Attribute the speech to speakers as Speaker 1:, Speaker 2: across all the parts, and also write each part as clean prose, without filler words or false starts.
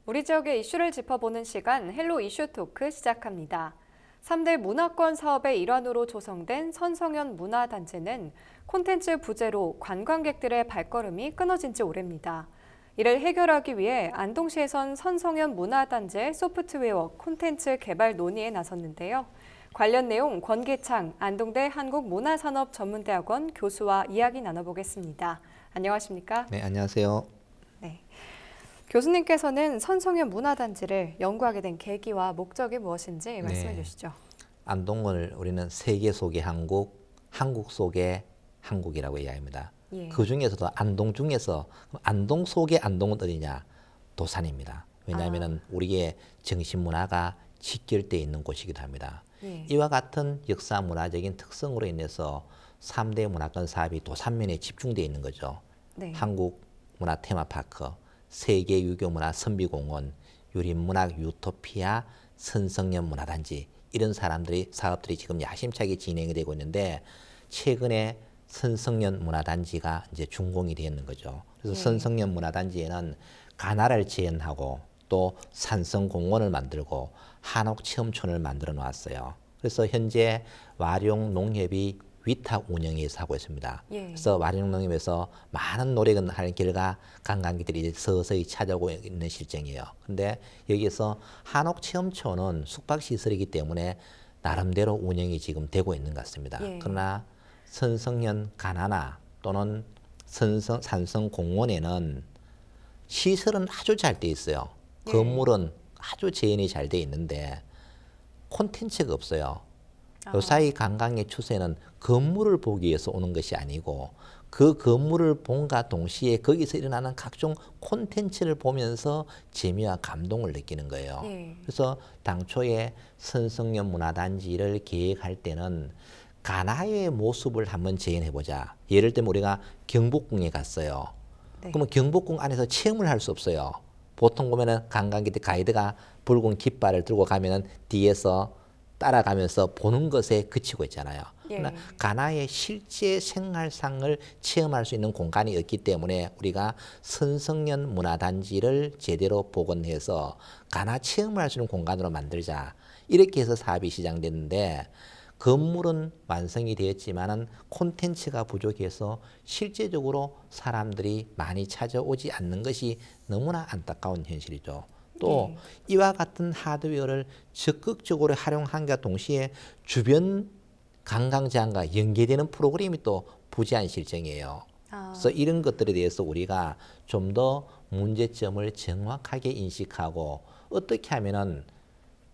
Speaker 1: 우리 지역의 이슈를 짚어보는 시간 헬로 이슈 토크 시작합니다. 3대 문화권 사업의 일환으로 조성된 선성연 문화단체는 콘텐츠 부재로 관광객들의 발걸음이 끊어진 지 오래입니다. 이를 해결하기 위해 안동시에선 선성연 문화단체 소프트웨어 콘텐츠 개발 논의에 나섰는데요. 관련 내용 권기창 안동대 한국문화산업전문대학원 교수와 이야기 나눠보겠습니다. 안녕하십니까?
Speaker 2: 네, 안녕하세요.
Speaker 1: 네. 교수님께서는 선성연 문화단지를 연구하게 된 계기와 목적이 무엇인지 말씀해 주시죠.
Speaker 2: 안동을 우리는 세계 속의 한국, 한국 속의 한국이라고 이야기합니다.
Speaker 1: 예.
Speaker 2: 그 중에서도 안동 중에서 안동 속의 안동은 어디냐? 도산입니다. 왜냐하면 우리의 정신문화가 직결되어 있는 곳이기도 합니다.
Speaker 1: 예.
Speaker 2: 이와 같은 역사 문화적인 특성으로 인해서 3대 문화권 사업이 도산면에 집중되어 있는 거죠.
Speaker 1: 네.
Speaker 2: 한국 문화 테마파크, 세계 유교문화 선비공원, 유림문학 유토피아, 선성연 문화단지 이런 사업들이 지금 야심차게 진행이 되고 있는데 최근에 선성연 문화단지가 이제 준공이 되는 거죠. 그래서 선성연 문화단지에는 가나를 재현하고 또 산성공원을 만들고 한옥체험촌을 만들어 놓았어요. 그래서 현재 와룡농협이 위탁 운영해서 하고 있습니다.
Speaker 1: 예.
Speaker 2: 그래서 와룡농협에서 많은 노력을 하는 결과 관광객들이 이제 서서히 찾아오고 있는 실정이에요. 근데 여기에서 한옥체험촌은 숙박시설이기 때문에 나름대로 운영이 지금 되고 있는 것 같습니다.
Speaker 1: 예.
Speaker 2: 그러나 선성연 가나나 또는 산성공원에는 시설은 아주 잘 돼 있어요.
Speaker 1: 예.
Speaker 2: 건물은 아주 재현이 잘 돼 있는데 콘텐츠가 없어요. 요사이 관광의 추세는 건물을 보기 위해서 오는 것이 아니고 그 건물을 본과 동시에 거기서 일어나는 각종 콘텐츠를 보면서 재미와 감동을 느끼는 거예요.
Speaker 1: 예.
Speaker 2: 그래서 당초에 선성연 문화단지를 계획할 때는 가나의 모습을 한번 재현해보자. 예를 들면 우리가 경복궁에 갔어요.
Speaker 1: 네.
Speaker 2: 그러면 경복궁 안에서 체험을 할 수 없어요. 보통 보면은 관광객들 가이드가 붉은 깃발을 들고 가면은 뒤에서 따라가면서 보는 것에 그치고 있잖아요.
Speaker 1: 예.
Speaker 2: 그러나 가나의 실제 생활상을 체험할 수 있는 공간이 없기 때문에 우리가 선성연 문화단지를 제대로 복원해서 가나 체험을 할 수 있는 공간으로 만들자. 이렇게 해서 사업이 시작됐는데 건물은 완성이 되었지만은 콘텐츠가 부족해서 실제적으로 사람들이 많이 찾아오지 않는 것이 너무나 안타까운 현실이죠. 또 이와 같은 하드웨어를 적극적으로 활용함과 동시에 주변 관광지역과 연계되는 프로그램이 또 부재한 실정이에요. 그래서 이런 것들에 대해서 우리가 좀 더 문제점을 정확하게 인식하고 어떻게 하면은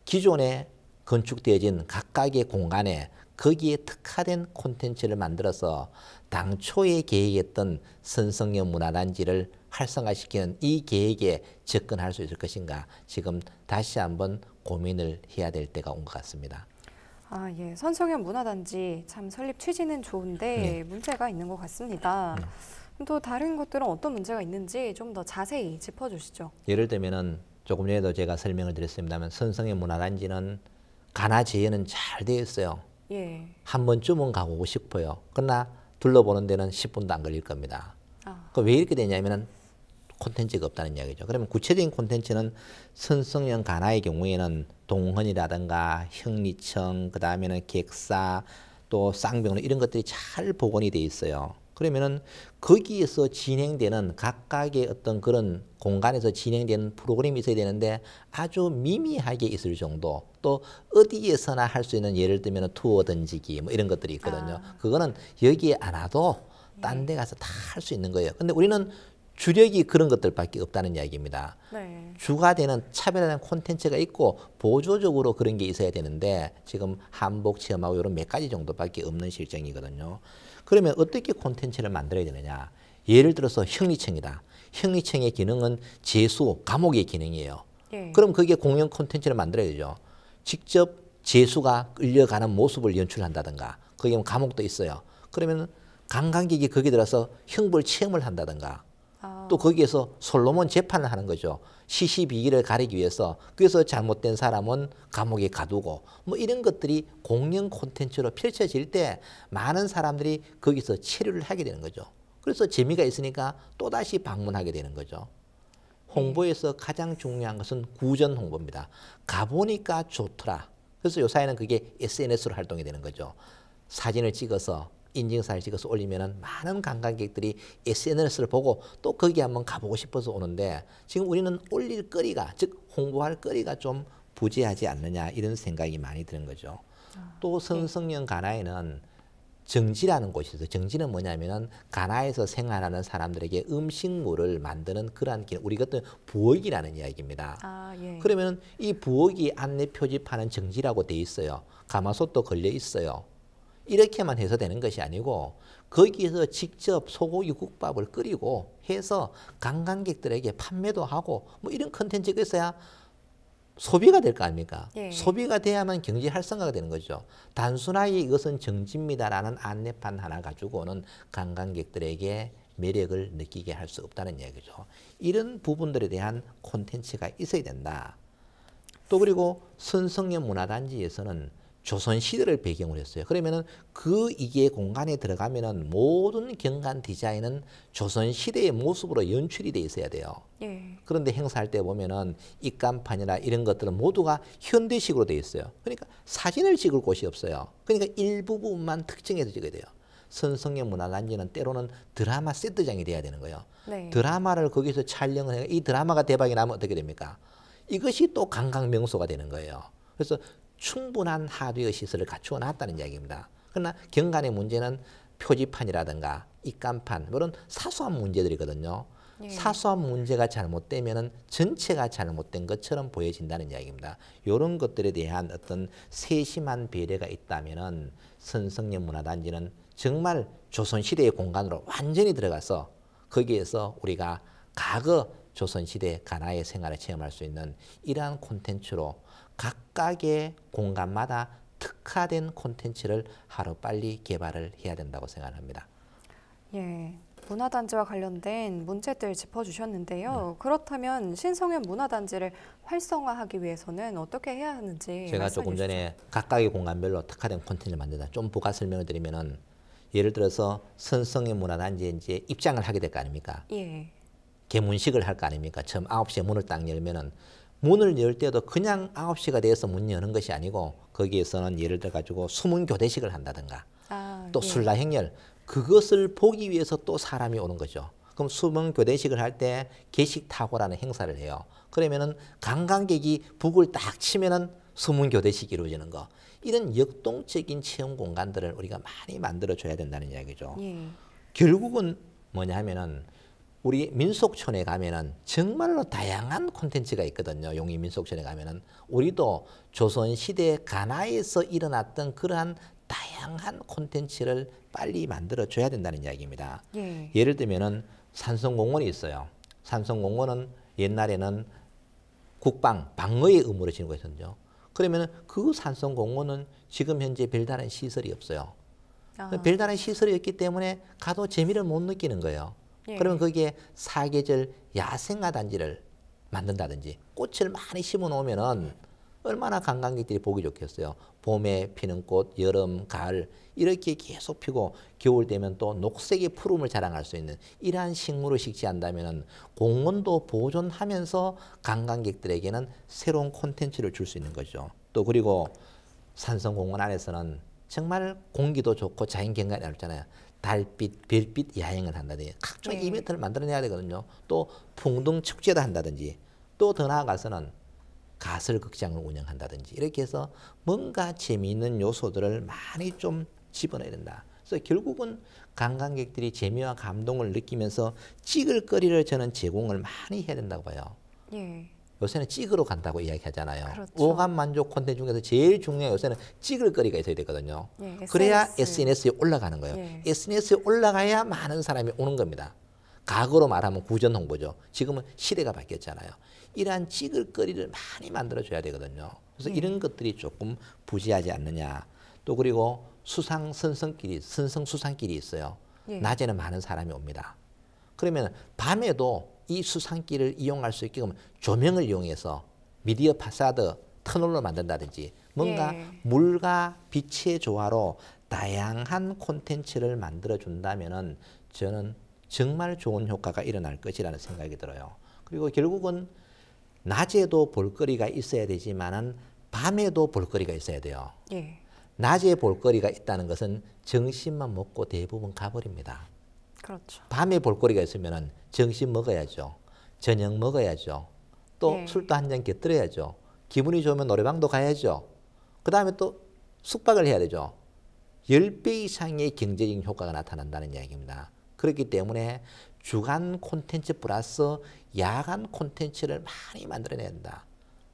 Speaker 2: 기존에 건축되어진 각각의 공간에 거기에 특화된 콘텐츠를 만들어서 당초에 계획했던 선성연 문화단지를 활성화시키는 이 계획에 접근할 수 있을 것인가 지금 다시 한번 고민을 해야 될 때가 온 것 같습니다.
Speaker 1: 예. 선성연 문화단지 참 설립 취지는 좋은데 문제가 있는 것 같습니다. 또 다른 것들은 어떤 문제가 있는지 좀 더 자세히 짚어주시죠.
Speaker 2: 예를 들면은 조금 전에도 제가 설명을 드렸습니다만 선성연 문화단지는 가나 재현은 잘 되어 있어요.
Speaker 1: 예.
Speaker 2: 한 번쯤은 가보고 싶어요. 그러나 둘러보는 데는 10분도 안 걸릴 겁니다. 왜 이렇게 되냐면은 콘텐츠가 없다는 이야기죠. 그러면 구체적인 콘텐츠는 선성연 가나의 경우에는 동헌이라든가 형리청, 그 다음에는 객사, 또 쌍병로 이런 것들이 잘 복원이 돼 있어요. 그러면은 거기에서 진행되는 각각의 어떤 그런 공간에서 진행되는 프로그램이 있어야 되는데 아주 미미하게 있을 정도, 또 어디에서나 할 수 있는 예를 들면 투어 던지기 뭐 이런 것들이 있거든요. 그거는 여기에 안 와도 딴 데 가서 다 할 수 있는 거예요. 근데 우리는 주력이 그런 것들밖에 없다는 이야기입니다.
Speaker 1: 네.
Speaker 2: 주가 되는 차별화된 콘텐츠가 있고 보조적으로 그런 게 있어야 되는데 지금 한복 체험하고 이런 몇 가지 정도밖에 없는 실정이거든요. 그러면 어떻게 콘텐츠를 만들어야 되느냐. 예를 들어서 형리청이다. 형리청의 기능은 재수, 감옥의 기능이에요.
Speaker 1: 예.
Speaker 2: 그럼 그게 공연 콘텐츠를 만들어야 되죠. 직접 재수가 끌려가는 모습을 연출한다든가 거기 감옥도 있어요. 그러면 관광객이 거기 들어서 형벌 체험을 한다든가 또 거기에서 솔로몬 재판을 하는 거죠. 시시비기를 가리기 위해서 그래서 잘못된 사람은 감옥에 가두고 뭐 이런 것들이 공연 콘텐츠로 펼쳐질 때 많은 사람들이 거기서 체류를 하게 되는 거죠. 그래서 재미가 있으니까 또다시 방문하게 되는 거죠. 홍보에서 가장 중요한 것은 구전 홍보입니다. 가보니까 좋더라. 그래서 요사이는 그게 SNS로 활동이 되는 거죠. 사진을 찍어서 인증사를 찍어서 올리면은 많은 관광객들이 SNS를 보고 또 거기 한번 가보고 싶어서 오는데 지금 우리는 올릴 거리가 즉 홍보할 거리가 좀 부재하지 않느냐 이런 생각이 많이 드는 거죠. 또 선성령 가나에는 정지라는 곳이 있어요. 정지는 뭐냐면은 가나에서 생활하는 사람들에게 음식물을 만드는 그러한 우리 같은 부엌이라는 이야기입니다. 그러면 이 부엌이 안내 표지판은 정지라고 돼 있어요. 가마솥도 걸려 있어요. 이렇게만 해서 되는 것이 아니고 거기에서 직접 소고기 국밥을 끓이고 해서 관광객들에게 판매도 하고 뭐 이런 컨텐츠가 있어야 소비가 될 거 아닙니까? 소비가 돼야만 경제 활성화가 되는 거죠. 단순하게 이것은 정지입니다라는 안내판 하나 가지고는 관광객들에게 매력을 느끼게 할 수 없다는 이야기죠. 이런 부분들에 대한 콘텐츠가 있어야 된다. 또 그리고 선성령 문화단지에서는 조선시대를 배경으로 했어요. 그러면은 그 이게 공간에 들어가면은 모든 경관 디자인은 조선시대의 모습으로 연출이 돼 있어야 돼요. 그런데 행사할 때 보면은 입간판이나 이런 것들은 모두가 현대식으로 돼 있어요. 그러니까 사진을 찍을 곳이 없어요. 그러니까 일부분만 특정해서 찍어야 돼요. 선성령 문화단지는 때로는 드라마 세트장이 돼야 되는 거예요. 드라마를 거기서 촬영을 해요. 이 드라마가 대박이 나면 어떻게 됩니까? 이것이 또 관광 명소가 되는 거예요. 그래서 충분한 하드웨어 시설을 갖추어 놨다는 이야기입니다. 그러나 경관의 문제는 표지판이라든가 입간판 이런 사소한 문제들이거든요. 사소한 문제가 잘못되면은 전체가 잘못된 것처럼 보여진다는 이야기입니다. 이런 것들에 대한 어떤 세심한 배려가 있다면은 선성령 문화단지는 정말 조선시대의 공간으로 완전히 들어가서 거기에서 우리가 과거 조선시대 가나의 생활을 체험할 수 있는 이러한 콘텐츠로 각각의 공간마다 특화된 콘텐츠를 하루빨리 개발을 해야 된다고 생각합니다.
Speaker 1: 문화단지와 관련된 문제들 짚어주셨는데요. 그렇다면 신성현 문화단지를 활성화하기 위해서는 어떻게 해야 하는지
Speaker 2: 제가 조금 전에 각각의 공간별로 특화된 콘텐츠를 만든다. 좀 부가 설명을 드리면은 예를 들어서 선성현 문화단지에 이제 입장을 하게 될 거 아닙니까? 개문식을 할 거 아닙니까? 처음 9시에 문을 딱 열면은 문을 열 때도 그냥 9시가 돼서 문 여는 것이 아니고 거기에서는 예를 들어 가지고 수문 교대식을 한다든가 또 술라행렬 그것을 보기 위해서 또 사람이 오는 거죠. 그럼 수문 교대식을 할 때 계식타고라는 행사를 해요. 그러면은 관광객이 북을 딱 치면은 수문 교대식이 이루어지는 거. 이런 역동적인 체험 공간들을 우리가 많이 만들어 줘야 된다는 이야기죠. 결국은 뭐냐 하면은 우리 민속촌에 가면은 정말로 다양한 콘텐츠가 있거든요. 용인 민속촌에 가면은 우리도 조선시대 가나에서 일어났던 그러한 다양한 콘텐츠를 빨리 만들어 줘야 된다는 이야기입니다. 예를 들면은 산성공원이 있어요. 산성공원은 옛날에는 국방, 방어의 의무를 지니고 있었죠. 그러면은 그 산성공원은 지금 현재 별다른 시설이 없어요. 별다른 시설이 없기 때문에 가도 재미를 못 느끼는 거예요. 그러면 거기에 사계절 야생화 단지를 만든다든지 꽃을 많이 심어 놓으면은 얼마나 관광객들이 보기 좋겠어요. 봄에 피는 꽃, 여름, 가을 이렇게 계속 피고 겨울 되면 또 녹색의 푸름을 자랑할 수 있는 이러한 식물을 식재한다면은 공원도 보존하면서 관광객들에게는 새로운 콘텐츠를 줄 수 있는 거죠. 또 그리고 산성공원 안에서는 정말 공기도 좋고 자연경관이 넓잖아요. 달빛, 별빛 야행을 한다든지 각종 이벤트를 만들어내야 되거든요. 또 풍등 축제도 한다든지 또 더 나아가서는 가설 극장을 운영한다든지 이렇게 해서 뭔가 재미있는 요소들을 많이 좀 집어넣어야 된다. 그래서 결국은 관광객들이 재미와 감동을 느끼면서 찍을 거리를 저는 제공을 많이 해야 된다고 봐요. 요새는 찍으러 간다고 이야기하잖아요. 오감 만족 콘텐츠 중에서 제일 중요한 요새는 찍을 거리가 있어야 되거든요. 그래야 SNS에 올라가는 거예요. SNS에 올라가야 많은 사람이 오는 겁니다. 과거로 말하면 구전 홍보죠. 지금은 시대가 바뀌었잖아요. 이러한 찍을 거리를 많이 만들어줘야 되거든요. 그래서 이런 것들이 조금 부재하지 않느냐. 또 그리고 선성수산길이 있어요. 낮에는 많은 사람이 옵니다. 그러면 밤에도 이 수산길을 이용할 수 있게끔 조명을 이용해서 미디어 파사드 터널로 만든다든지 뭔가 물과 빛의 조화로 다양한 콘텐츠를 만들어 준다면은 저는 정말 좋은 효과가 일어날 것이라는 생각이 들어요. 그리고 결국은 낮에도 볼거리가 있어야 되지만은 밤에도 볼거리가 있어야 돼요.
Speaker 1: 예.
Speaker 2: 낮에 볼거리가 있다는 것은 점심만 먹고 대부분 가버립니다.
Speaker 1: 그렇죠.
Speaker 2: 밤에 볼거리가 있으면은 점심 먹어야죠. 저녁 먹어야죠. 또
Speaker 1: 네.
Speaker 2: 술도 한 잔 곁들여야죠. 기분이 좋으면 노래방도 가야죠. 그 다음에 또 숙박을 해야 되죠. 10배 이상의 경제적인 효과가 나타난다는 이야기입니다. 그렇기 때문에 주간 콘텐츠 플러스 야간 콘텐츠를 많이 만들어내야 된다.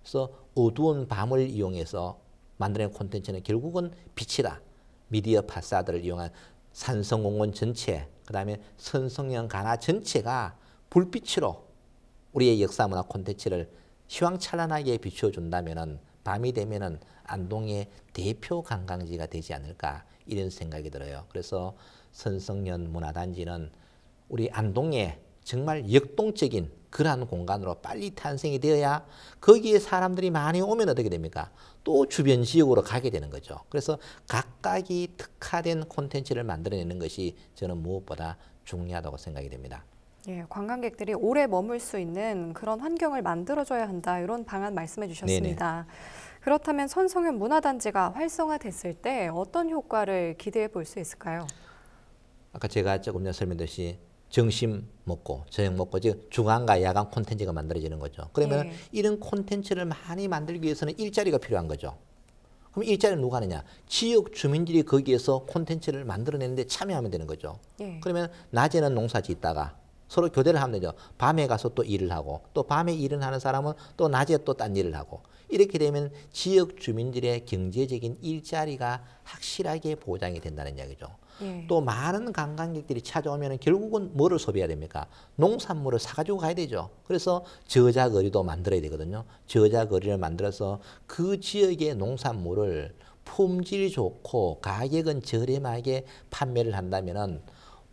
Speaker 2: 그래서 어두운 밤을 이용해서 만들어낸 콘텐츠는 결국은 빛이다. 미디어 파사드를 이용한 산성공원 전체, 그 다음에 선성연 가나 전체가 불빛으로 우리의 역사문화 콘텐츠를 휘황찬란하게 비추어준다면 밤이 되면은 안동의 대표 관광지가 되지 않을까 이런 생각이 들어요. 그래서 선성연 문화단지는 우리 안동에 정말 역동적인 그러한 공간으로 빨리 탄생이 되어야 거기에 사람들이 많이 오면 어떻게 됩니까? 또 주변 지역으로 가게 되는 거죠. 그래서 각각이 특화된 콘텐츠를 만들어내는 것이 저는 무엇보다 중요하다고 생각이 됩니다.
Speaker 1: 예, 관광객들이 오래 머물 수 있는 그런 환경을 만들어줘야 한다. 이런 방안 말씀해 주셨습니다. 네네. 그렇다면 선성연 문화단지가 활성화됐을 때 어떤 효과를 기대해 볼 수 있을까요?
Speaker 2: 아까 제가 조금 전에 설명드렸듯이 점심 먹고 저녁 먹고 즉 주간과 야간 콘텐츠가 만들어지는 거죠. 그러면
Speaker 1: 예.
Speaker 2: 이런 콘텐츠를 많이 만들기 위해서는 일자리가 필요한 거죠. 그럼 일자리는 누가 하느냐? 지역 주민들이 거기에서 콘텐츠를 만들어내는데 참여하면 되는 거죠.
Speaker 1: 예.
Speaker 2: 그러면 낮에는 농사 짓다가 서로 교대를 하면 되죠. 밤에 가서 또 일을 하고 또 밤에 일을 하는 사람은 또 낮에 또 딴 일을 하고 이렇게 되면 지역 주민들의 경제적인 일자리가 확실하게 보장이 된다는 이야기죠.
Speaker 1: 예.
Speaker 2: 또 많은 관광객들이 찾아오면 결국은 뭐를 소비해야 됩니까? 농산물을 사가지고 가야 되죠. 그래서 저작거리도 만들어야 되거든요. 저작거리를 만들어서 그 지역의 농산물을 품질 좋고 가격은 저렴하게 판매를 한다면은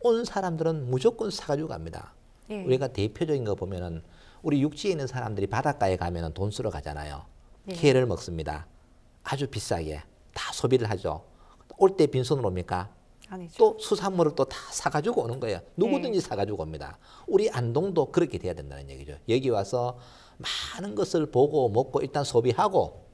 Speaker 2: 온 사람들은 무조건 사가지고 갑니다.
Speaker 1: 예.
Speaker 2: 우리가 대표적인 거 보면은 우리 육지에 있는 사람들이 바닷가에 가면은 돈 쓰러 가잖아요.
Speaker 1: 예.
Speaker 2: 회를 먹습니다. 아주 비싸게 다 소비를 하죠. 올 때 빈손으로 옵니까?
Speaker 1: 아니죠.
Speaker 2: 또 수산물을 또 다 사가지고 오는 거예요. 누구든지 사가지고 옵니다. 우리 안동도 그렇게 돼야 된다는 얘기죠. 여기 와서 많은 것을 보고 먹고 일단 소비하고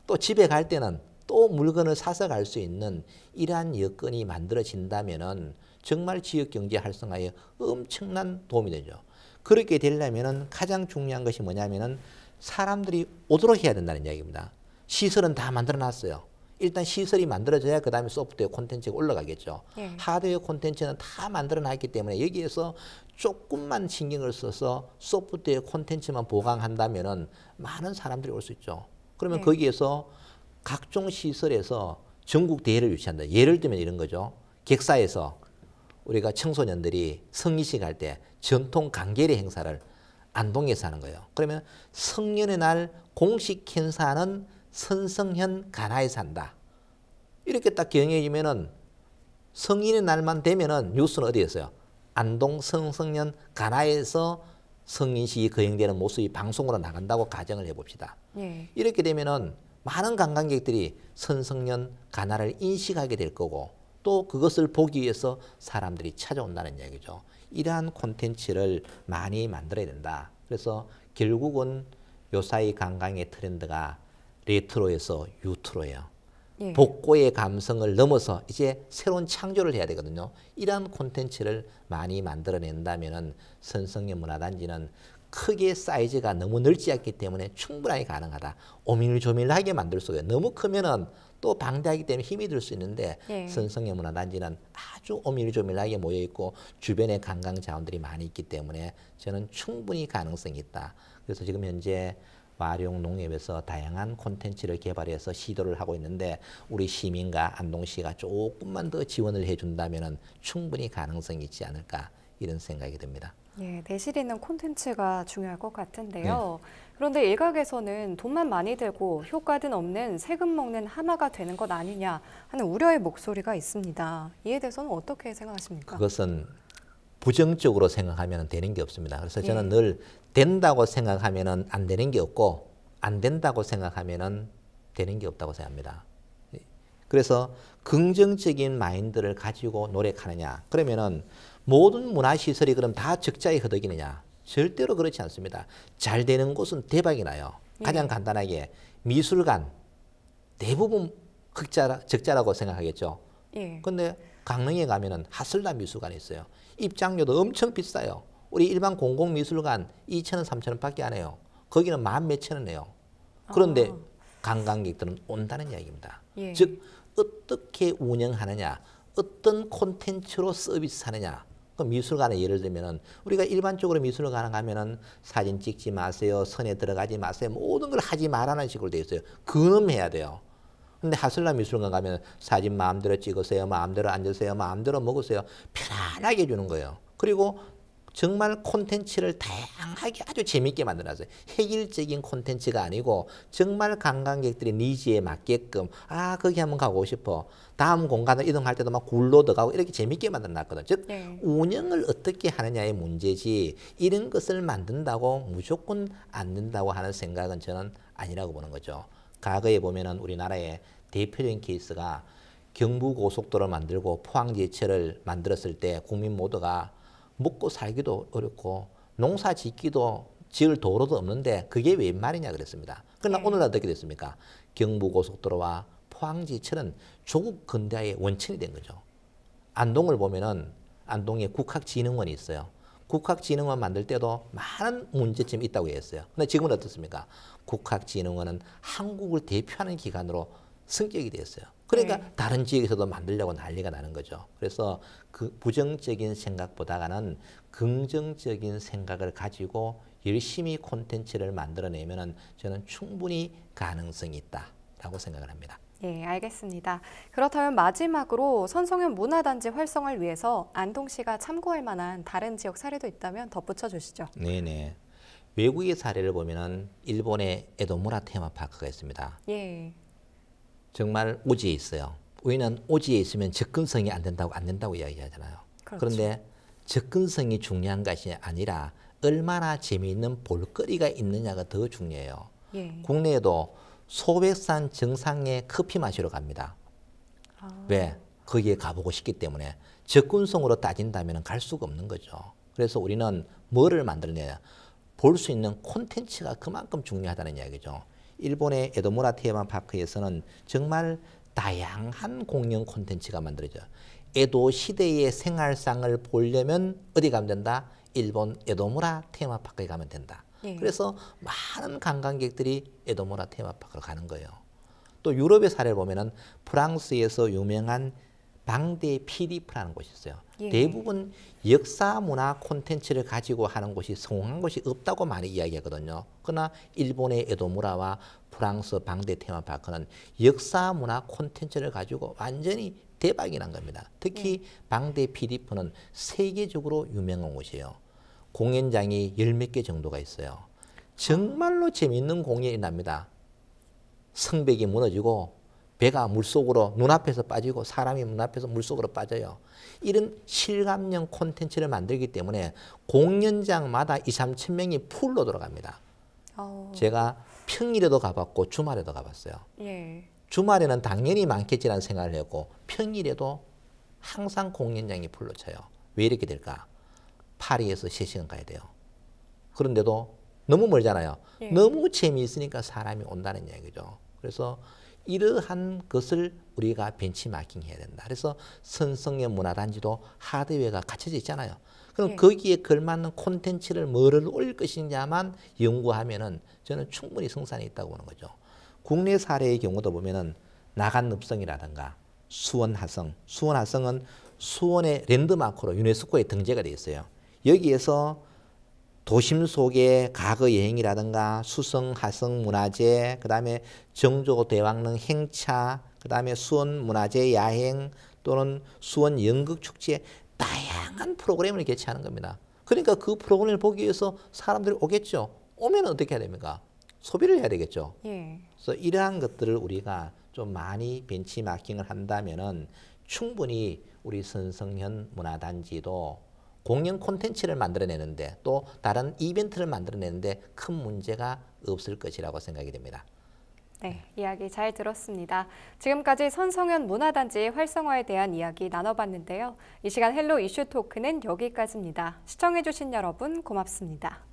Speaker 2: 또 집에 갈 때는 또 물건을 사서 갈 수 있는 이러한 여건이 만들어진다면은 정말 지역 경제 활성화에 엄청난 도움이 되죠. 그렇게 되려면은 가장 중요한 것이 뭐냐면은 사람들이 오도록 해야 된다는 이야기입니다. 시설은 다 만들어 놨어요. 일단 시설이 만들어져야 그 다음에 소프트웨어 콘텐츠가 올라가겠죠.
Speaker 1: 예.
Speaker 2: 하드웨어 콘텐츠는 다 만들어 놨기 때문에 여기에서 조금만 신경을 써서 소프트웨어 콘텐츠만 보강한다면은 많은 사람들이 올 수 있죠. 그러면
Speaker 1: 예.
Speaker 2: 거기에서 각종 시설에서 전국 대회를 유치한다. 예를 들면 이런 거죠. 객사에서 우리가 청소년들이 성인식 할 때 전통 강계리 행사를 안동에서 하는 거예요. 그러면 성년의 날 공식 행사는 선성현 가나에서 한다. 이렇게 딱 경영해지면은 성인의 날만 되면은 뉴스는 어디였어요? 안동 성성년 가나에서 성인식이 거행되는 모습이 방송으로 나간다고 가정을 해봅시다.
Speaker 1: 예.
Speaker 2: 이렇게 되면은 많은 관광객들이 선성년 가나를 인식하게 될 거고 또 그것을 보기 위해서 사람들이 찾아온다는 이야기죠. 이러한 콘텐츠를 많이 만들어야 된다. 그래서 결국은 요사이 관광의 트렌드가 레트로에서 유트로예요.
Speaker 1: 예.
Speaker 2: 복고의 감성을 넘어서 이제 새로운 창조를 해야 되거든요. 이러한 콘텐츠를 많이 만들어낸다면은 선성연 문화단지는 크게 사이즈가 너무 넓지 않기 때문에 충분하게 가능하다. 오밀조밀하게 만들 수가 있어요. 너무 크면은 또 방대하기 때문에 힘이 들 수 있는데
Speaker 1: 예.
Speaker 2: 선성연 문화단지는 아주 오밀조밀하게 모여 있고 주변에 관광 자원들이 많이 있기 때문에 저는 충분히 가능성이 있다. 그래서 지금 현재 와룡 농협에서 다양한 콘텐츠를 개발해서 시도를 하고 있는데 우리 시민과 안동시가 조금만 더 지원을 해준다면 충분히 가능성이 있지 않을까 이런 생각이 듭니다.
Speaker 1: 예, 내실 있는 콘텐츠가 중요할 것 같은데요. 그런데 일각에서는 돈만 많이 들고 효과는 없는 세금 먹는 하마가 되는 것 아니냐 하는 우려의 목소리가 있습니다. 이에 대해서는 어떻게 생각하십니까?
Speaker 2: 그것은 부정적으로 생각하면 되는 게 없습니다. 그래서 저는
Speaker 1: 예.
Speaker 2: 늘 된다고 생각하면 안 되는 게 없고 안 된다고 생각하면 되는 게 없다고 생각합니다. 그래서 긍정적인 마인드를 가지고 노력하느냐. 그러면은 모든 문화시설이 그럼 다 적자에 허덕이느냐. 절대로 그렇지 않습니다. 잘 되는 곳은 대박이 나요. 가장 간단하게 미술관 대부분 적자라고 생각하겠죠. 근데 강릉에 가면은 하슬라 미술관이 있어요. 입장료도 엄청 비싸요. 우리 일반 공공미술관 2,000원, 3,000원 밖에 안 해요. 거기는 만 몇천 원 해요. 그런데 관광객들은 온다는 이야기입니다. 즉 어떻게 운영하느냐, 어떤 콘텐츠로 서비스하느냐. 그 미술관에 예를 들면은 우리가 일반적으로 미술관에 가면은 사진 찍지 마세요, 선에 들어가지 마세요, 모든 걸 하지 말라는 식으로 돼 있어요. 근엄해야 돼요. 근데 하슬라 미술관 가면 사진 마음대로 찍으세요, 마음대로 앉으세요, 마음대로 먹으세요. 편안하게 해주는 거예요. 그리고 정말 콘텐츠를 다양하게 아주 재밌게 만들어놨어요. 획일적인 콘텐츠가 아니고 정말 관광객들의 니즈에 맞게끔 거기 한번 가고 싶어. 다음 공간을 이동할 때도 막 굴러 들어가고 이렇게 재밌게 만들어놨거든. 즉 운영을 어떻게 하느냐의 문제지 이런 것을 만든다고 무조건 안 된다고 하는 생각은 저는 아니라고 보는 거죠. 과거에 보면은 우리나라의 대표적인 케이스가 경부고속도로를 만들고 포항지하철을 만들었을 때 국민 모두가 먹고 살기도 어렵고 농사 짓기도 지을 도로도 없는데 그게 웬 말이냐 그랬습니다. 그러나 오늘날 어떻게 됐습니까? 경부고속도로와 포항지하철은 조국 근대화의 원천이 된 거죠. 안동을 보면은 안동에 국학진흥원이 있어요. 국학진흥원 만들 때도 많은 문제점이 있다고 했어요. 근데 지금은 어떻습니까? 국학진흥원은 한국을 대표하는 기관으로 승격이 됐어요. 그러니까 다른 지역에서도 만들려고 난리가 나는 거죠. 그래서 그 부정적인 생각보다는 긍정적인 생각을 가지고 열심히 콘텐츠를 만들어내면은 저는 충분히 가능성이 있다라고 생각을 합니다.
Speaker 1: 예, 알겠습니다. 그렇다면 마지막으로 선성현 문화단지 활성화를 위해서 안동시가 참고할 만한 다른 지역 사례도 있다면 덧붙여 주시죠.
Speaker 2: 네네. 외국의 사례를 보면은 일본의 에도무라 테마파크가 있습니다. 정말 오지에 있어요. 우리는 오지에 있으면 접근성이 안 된다고 이야기하잖아요. 그런데 접근성이 중요한 것이 아니라 얼마나 재미있는 볼거리가 있느냐가 더 중요해요. 국내에도 소백산 정상에 커피 마시러 갑니다. 왜? 거기에 가보고 싶기 때문에 접근성으로 따진다면 갈 수가 없는 거죠. 그래서 우리는 뭐를 만들어내냐. 볼 수 있는 콘텐츠가 그만큼 중요하다는 이야기죠. 일본의 에도무라 테마파크에서는 정말 다양한 공연 콘텐츠가 만들어져요. 에도 시대의 생활상을 보려면 어디 가면 된다? 일본 에도무라 테마파크에 가면 된다. 그래서 많은 관광객들이 에도무라 테마파크로 가는 거예요. 또 유럽의 사례를 보면은 프랑스에서 유명한 방대 피리프라는 곳이 있어요. 대부분 역사 문화 콘텐츠를 가지고 하는 곳이 성공한 곳이 없다고 많이 이야기하거든요. 그러나 일본의 에도무라와 프랑스 방대 테마파크는 역사 문화 콘텐츠를 가지고 완전히 대박이 난 겁니다. 특히 방대 피리프는 세계적으로 유명한 곳이에요. 공연장이 10몇 개 정도가 있어요. 정말로 재미있는 공연이 납니다. 성벽이 무너지고 배가 물속으로 눈앞에서 빠지고 사람이 눈앞에서 물속으로 빠져요. 이런 실감형 콘텐츠를 만들기 때문에 공연장마다 2, 3천 명이 풀로 들어갑니다. 제가 평일에도 가봤고 주말에도 가봤어요. 주말에는 당연히 많겠지라는 생각을 했고 평일에도 항상 공연장이 풀로 차요. 왜 이렇게 될까? 파리에서 3시간 가야 돼요. 그런데도 너무 멀잖아요. 너무 재미있으니까 사람이 온다는 이야기죠. 그래서 이러한 것을 우리가 벤치마킹 해야 된다. 그래서 선성현 문화단지도 하드웨어가 갖춰져 있잖아요. 그럼 거기에 걸맞는 콘텐츠를 뭐를 올릴 것이냐만 연구하면은 저는 충분히 성산이 있다고 보는 거죠. 국내 사례의 경우도 보면은 나간읍성이라든가 수원하성. 수원하성은 수원의 랜드마크로 유네스코에 등재가 되어 있어요. 여기에서 도심 속의 과거 여행이라든가 수성, 하성 문화재, 그 다음에 정조 대왕릉 행차, 그 다음에 수원 문화재 야행 또는 수원 연극축제 다양한 프로그램을 개최하는 겁니다. 그러니까 그 프로그램을 보기 위해서 사람들이 오겠죠. 오면 어떻게 해야 됩니까? 소비를 해야 되겠죠. 그래서 이러한 것들을 우리가 좀 많이 벤치마킹을 한다면은 충분히 우리 선성현 문화단지도 공연 콘텐츠를 만들어내는데 또 다른 이벤트를 만들어내는데 큰 문제가 없을 것이라고 생각이 됩니다.
Speaker 1: 네, 이야기 잘 들었습니다. 지금까지 선성현 문화단지 활성화에 대한 이야기 나눠봤는데요. 이 시간 헬로 이슈 토크는 여기까지입니다. 시청해주신 여러분 고맙습니다.